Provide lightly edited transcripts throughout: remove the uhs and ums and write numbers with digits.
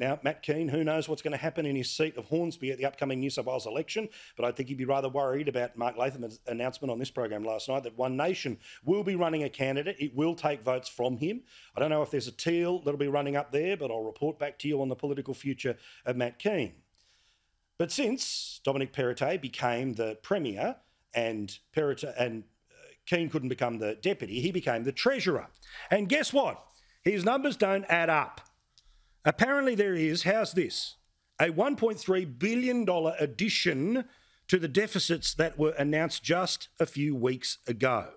Now, Matt Kean, who knows what's going to happen in his seat of Hornsby at the upcoming New South Wales election, but I think he'd be rather worried about Mark Latham's announcement on this program last night that One Nation will be running a candidate. It will take votes from him. I don't know if there's a Teal that'll be running up there, but I'll report back to you on the political future of Matt Kean. But since Dominic Perrottet became the Premier and Kean couldn't become the Deputy, he became the Treasurer. And guess what? His numbers don't add up. Apparently there is, how's this, a $1.3 billion addition to the deficits that were announced just a few weeks ago.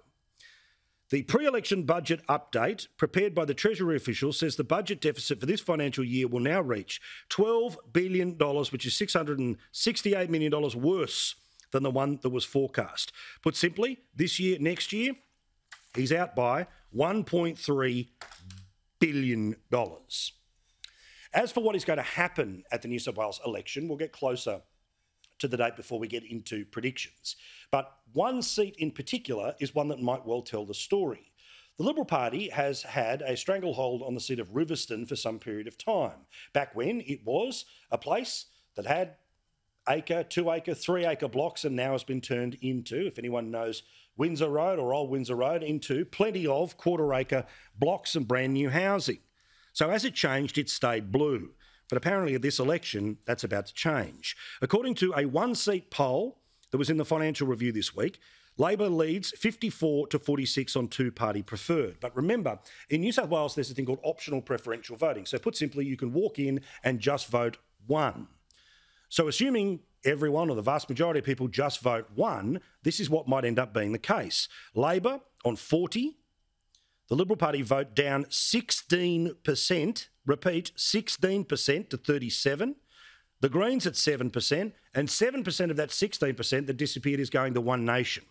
The pre-election budget update prepared by the Treasury officials says the budget deficit for this financial year will now reach $12 billion, which is $668 million worse than the one that was forecast. Put simply, this year, next year, he's out by $1.3 billion. As for what is going to happen at the New South Wales election, we'll get closer to the date before we get into predictions. But one seat in particular is one that might well tell the story. The Liberal Party has had a stranglehold on the seat of Riverstone for some period of time, back when it was a place that had acre, 2 acre, 3 acre blocks and now has been turned into, if anyone knows Windsor Road or Old Windsor Road, into plenty of 1/4 acre blocks and brand new housing. So as it changed, it stayed blue. But apparently at this election, that's about to change. According to a one-seat poll that was in the Financial Review this week, Labor leads 54 to 46 on two-party preferred. But remember, in New South Wales, there's a thing called optional preferential voting. So put simply, you can walk in and just vote one. So assuming everyone or the vast majority of people just vote one, this is what might end up being the case. Labor on 40, the Liberal Party vote down 16%, repeat, 16% to 37. The Greens at 7%, and 7% of that 16% that disappeared is going to One Nation.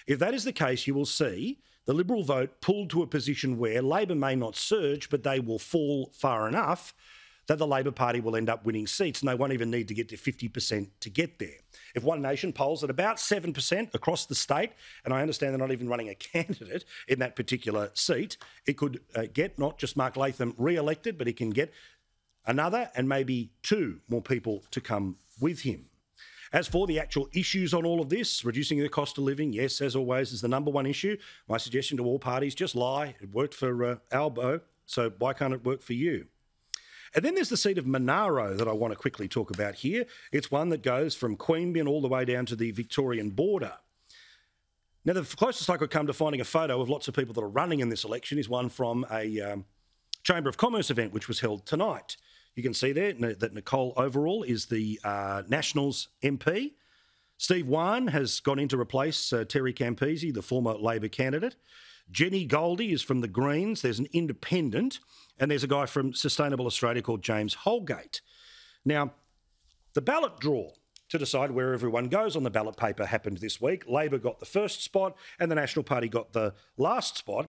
If that is the case, you will see the Liberal vote pulled to a position where Labor may not surge, but they will fall far enough that the Labor Party will end up winning seats, and they won't even need to get to 50% to get there. If One Nation polls at about 7% across the state, and I understand they're not even running a candidate in that particular seat, it could get not just Mark Latham re-elected, but it can get another and maybe 2 more people to come with him. As for the actual issues on all of this, reducing the cost of living, yes, as always, is the number one issue. My suggestion to all parties, just lie. It worked for Albo, so why can't it work for you? And then there's the seat of Monaro that I want to quickly talk about here. It's one that goes from Queanbeyan all the way down to the Victorian border. Now, the closest I could come to finding a photo of lots of people that are running in this election is one from a Chamber of Commerce event, which was held tonight. You can see there that Nicole Overall is the Nationals MP. Steve Wan has gone in to replace Terry Campese, the former Labor candidate. Jenny Goldie is from the Greens. There's an independent. And there's a guy from Sustainable Australia called James Holgate. Now, the ballot draw to decide where everyone goes on the ballot paper happened this week. Labor got the first spot and the National Party got the last spot.